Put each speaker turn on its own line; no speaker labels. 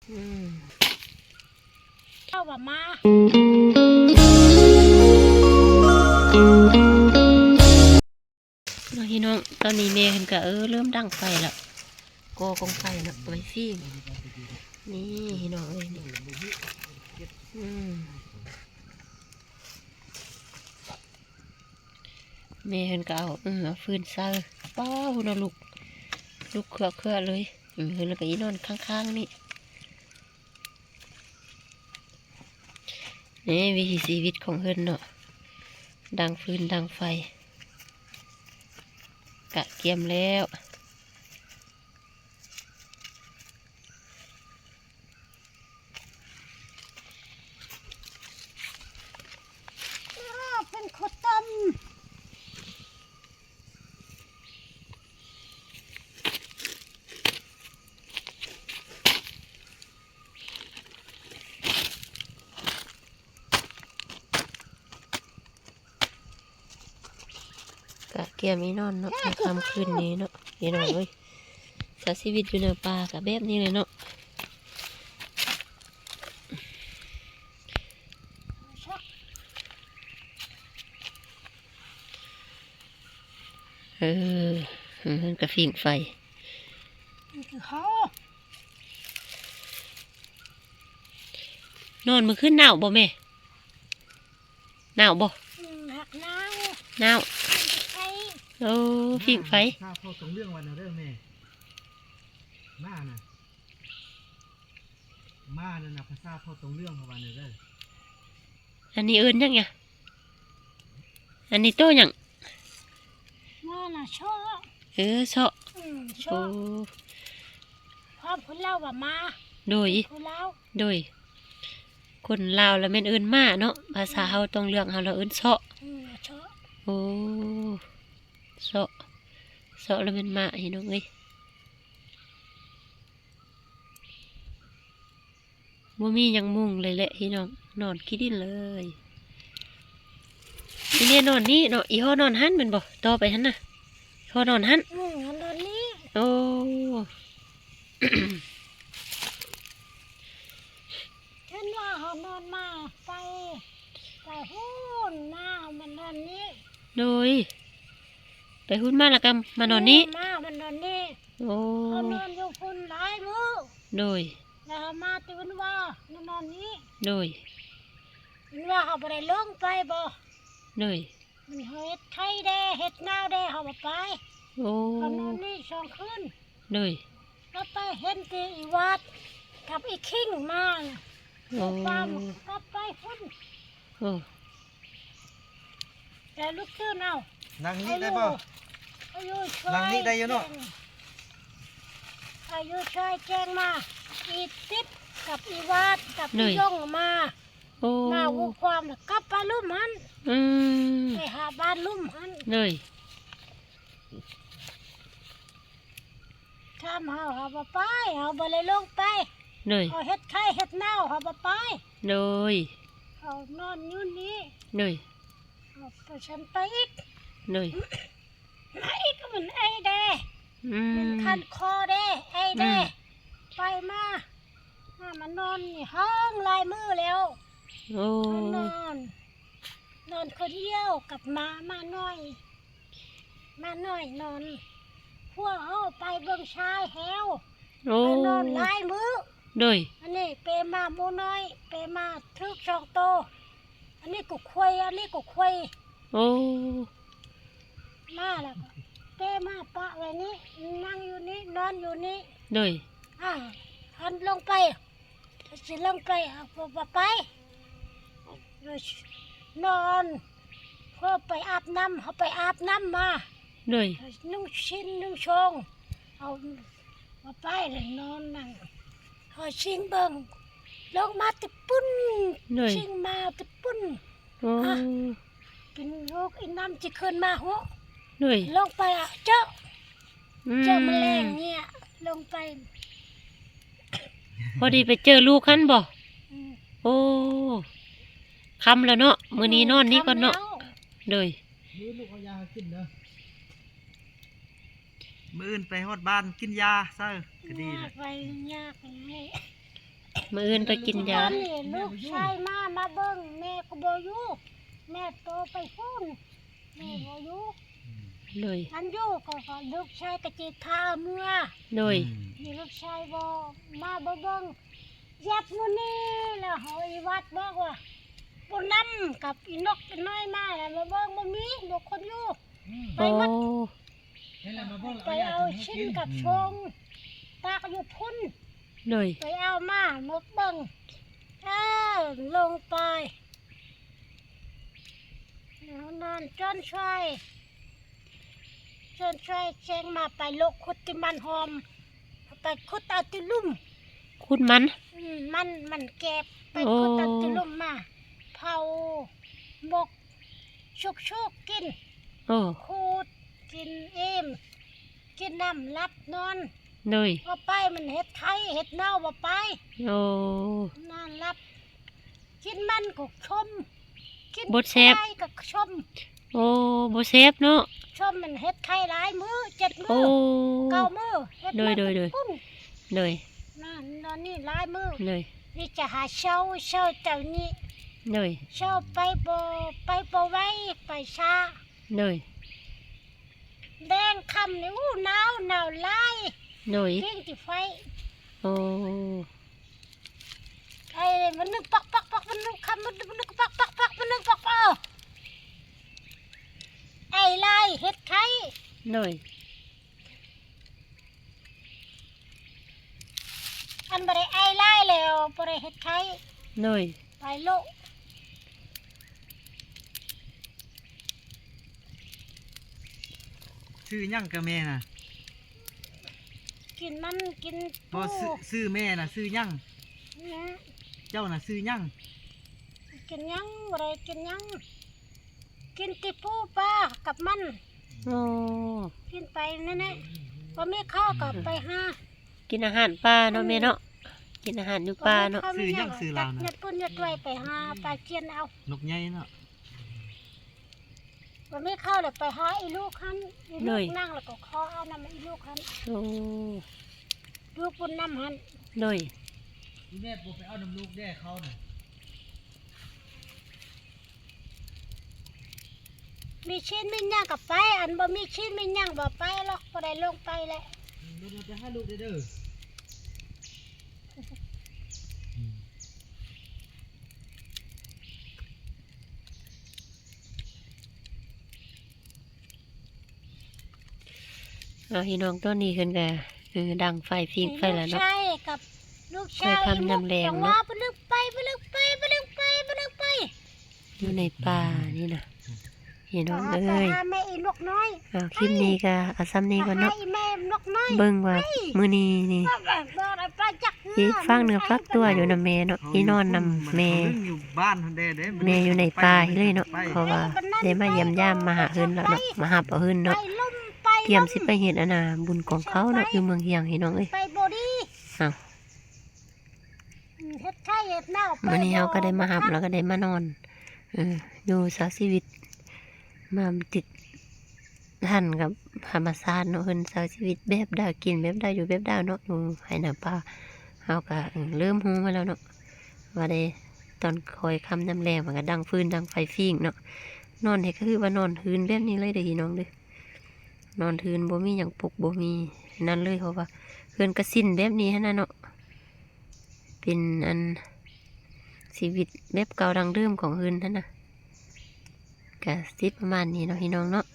เข้าว่ามา
พี่น้องตอนนี้แม่เห็นกะเริ่มดังไฟแล้วกอกองไฟนะไว้ฟิล์มนี่พี่น้องเลยนี่แม่เห็นกะเอาฟืนใส่ป้าหุ่นลูกเครือเลยเห็นแล้วก็อีนอนข้างๆนี่วิถีชีวิตของเพิ่นเนาะดังฟืนดังไฟกะเกียมแล้ว
เป็นข้าวต้ม
กะเกียมอีนอนเนาะในค่ำคืนนี้เนาะพี่น้องเอ้ยใช้ชีวิตอยู่ในป่ากะแบบนี้เลยเนาะมันกระฟิ่งไฟนอนมือขึ้นหนาวบ่แม่หนาวบ่หนาวโอ้ฟิ่งไฟ
ข้าพ่อตรงเรื่องวันนั้นเด้อแม่มาน่ะภาษาพ่อตรงเรื่องวันนั้นเด้อ
อันนี้เอิ้นยังไงอันนี้โตยัง
มาน่ะชอบ
เชาะ
ชอบพ่อคุณเล่าว่ามา
โดยคนลาวแล้วแม่นเอิ้นมาเนาะภาษาเฮาตรงเรื่องเฮาเราเอิ้นเชาะโอ้เชาะแล้วแม่นมาพี่น้องเอ้ยบ่มีหยังมุงเลยแหละพี่น้องนอนขี้ดินเลยอีเนี่ยนอนนี่เนาะอีห่อนอนหันแม่นบ่ต่อไปหั่นน่ะห่อนอนหัน
นอนนี่
โอ้
ฉันว่าเขานอนมาไปหุ้นมามันนอนนี่
โดยไปหุ้นมาแล้วกันมานอนนี่
มันนอนนี่
โอ้
เขานอนอยู่ฝุ่นหลายมื้อ
โดย
แล้วมาตื่นว่านอนนี่
โดย
ว่าเขาบ่ได้ลงไปบ่
โดย
มันเฮ็ดไข่แดเฮ็ดนาวแดเขาบ่ไป
โอ้
เขานอนนี่2 คืน
โดย
แล้วไปเห็นที่อีวัดกับอีคิงมา
โอ้
ก็ไปพุ่น
โอ้
แต่ลูกตื่นเอา
นั่งนี่ได้บ่นั่งนี่ได้อยู่เนาะ
อายุชายแจ้งมาอีติ๊บกับอีวัดกับอีย่องมาวุความกลับไปลุ่มหันไปหาบ้านลุ่มหัน
เลย
ทำเขาบ่ไปเขาบ่เลยลงไป
เลย
เขาเฮ็ดไข่เฮ็ดเน่าเขาบ่ไป
เลย
เขานอนอยู่นี่
เลย
เขาฉันไปอีก
เลย
อีกมันไอ้แดเป็นคันคอแดไอ้แดไปมามันนอนนี่ห้องลายมือแล้วนอนคนเดียวกับมาหน่อยนอนพวกเขาไปเบิ่งชายแฮวไปนอนลายมือ
ด้วย
อันนี้เปมาโมน้อยเปมาทึก2 โตอันนี้กูควย
โอ้
มาแล้วเปมาปะไว้นี่นั่งอยู่นี่นอนอยู่นี่
ด้วย
หันลงไปสิลงไปไปนอนเพื่อไปอาบน้ำเขาไปอาบน้ำมา
ด้วย
นุ่งชิ้นนุ่งชงเอามาไปเลยนอนนั่งเขาชิงเบิ่งลงมาติปุ้นชิงมาติปุ้นเป็นลูกอินน้ำจะขึ้นมาหัวลงไปเจ้าแมลงเนี่ยลงไป
พอดีไปเจอลูกขันบ่โอ้คำแล้วเนาะมื้อนี้นอนนี่ก่อนเนาะเลย
ลูกเอายากินเด้อมื้ออื่นไปฮอดบ้านกินยาซะก็ดีนะ
ไปยากเลย
มื้ออื่นไปกินยา
ตอนนี้ลูกชายมาเบิ่งแม่ก็บ่อยู่แม่โตไปพุ่นแม่บ่อยู่
เลย
อันอยู่ก็ลูกชายก็จิพาเมื่อ
เลย
นี่ลูกชายบ่มาเบิ่งยับมื้อนี้แล้วเฮาอีวัดบอกว่าบ่นำกับอีนกอีน้อยมาแล้วมาเบิ่งบ่มีลูกคนอยู่ไป
โอ้
หมด
นี่แหละมาเบิ่ง
ไปเอาชิ้นกับชงตากอยู่พุ่น
เลย
ไปเอามาเบิ่งลงไปแล้วนอนจนช่วยแจ้งมาไปโลกขุดที่มันหอมไปขุดเอาที่ลุ่ม
คุณมัน
มันเก็บไป
โอ้
ขุดเอาที่ลุ่มมาเผาหมกชุกกิน
โอ้
ขูดกินเอมกินน้ำรับนอน
เลย
บ่ไปมันเห็ดไทยเห็ดเน่าบ่ไป
โอ้
นอนรับกินมันก็ชมกิน
บ่แซ่บ
ไข่ก็ชม
โอ้บ่เซฟเนาะ
ชมมันเห็ดไข่หลายมือ7มื
โอ้
อ9มือเห็ด
โดย
มันปุ้น
เลย
นอนนี่หลายมือ
เลย
นี่จะหาเช่าเจ้านี้
เลย
เช่าไปบ่ไว้ไปช้า
เลย
แดงคำนี่อู้หนาวหลาย
เลย
เพ่งที่ไฟ
โอ้
ไอ้มันนึกปักมันนึกคำมันนึกปักมันนึกปักไอ้ลายเห็ดไข่
เลย
อันบ่ได้ไอ้ลายแล้วบ่ได้เห็ดไข่
เลย
ไปโลก
ชื่อหยังกับแม่น่ะ
กินมันกิน
บ่
ปู
ชื่อแม่น่ะชื่อหยัง
นะ
เจ้าน่ะชื่อหยัง
กินยังบ่ได้กินยังกินติปูปลากับมัน
โอ้
กินไปนั่นแหละบ่มีข้าวก็ไปหา
กินอาหารป่าเนาะแม่เนาะกินอาหารอยู่ป่าเนาะ
ชื่อหยังชื่อลาวน่ะ
ยัดปุ้นยัดไว้ไปหาปลาเจียนเอา
นกใหญ่เนาะ
บ่มีข้าวเลยไปหาอีลูกคันอีลูกนั่งแล้วก็ขอเอานำอีลูกคัน
โอ้
ลูกปุ่นน้ำหัน
เลย
อีแม่บ่ไปเอาน้ำลูกแด้เขาน่ะ
มีชิ้นมีหยังกับไปอันบ่มีชิ้นมีหยังบ่ไปหรอกบ่ได้ลงไปแหละ
เราจะให้ลูกเด้อ
พี่น้องตัวนี้ขึ้นก็ดังไฟฟิงไฟแล้ว
ลูก
เนาะ
ชายกับลูกชาย
ไปทำน้ำแรง
จั
เนอะ
ว่าไปลึกไป
อยู่ในป่านี่นะพี่น้อง
ไป
เอ้ย
หาแม่อีนกน้อย
คลิปนี้ก็เอาซ้ำนี้ก่อน
หา
เนาะ
อีแม่นกน้อย
เบิ่งว่ามื้อนี้นี่
บ่ไปจัก
อีฟังเนื้อฟักตัวอยู่นำแม่เนาะอีนอนนำแม่
อยู่บ้านเด้เด้
แม่อยู่ในป่าเลยเนาะเพราะว่าได้มาเยี่ยมยามมาหาเฮือนแล้วเนาะมาหาเอาเฮือน
ไป
เนาะ
ลุ่มไป
เตรียมสิไปเฮ็ดอันน่ะบุญของเขาเนาะอยู่เมืองเฮียงพี่น้องเอ้ย
ไปบ่ดี
อ้าว
เฮ็ดไข่เฮ็ดเน่าไป
มื้อนี้เฮาก็ได้มาหับ
บ่
แล้วก็ได้มานอนอยู่สาชีวิตมาติดท่านกับธรรมชาติเนาะเพิ่นสาชีวิตแบบดากินแบบดาอยู่แบบดาเนาะอยู่ให้น้ำป่าเฮาก็เริ่มฮู้มาแล้วเนาะว่าได้ตอนคอยค่ำน้ำแรงมันก็ดังฟืนดังไฟฟิ้งเนาะนอนเฮ็ดก็คือว่านอนทืนแบบนี้เลยเด้อพี่น้องเด้อนอนทืนบ่มีหยังปลุกบ่มีนั่นเลยเพราะว่าเพิ่นก็สิ้นแบบนี้หั่นน่ะเนาะเป็นอันชีวิตแบบเก่าดังเดิมของเพิ่นนั่นน่ะก็สิประมาณนี้เนาะพี่น้องเนาะ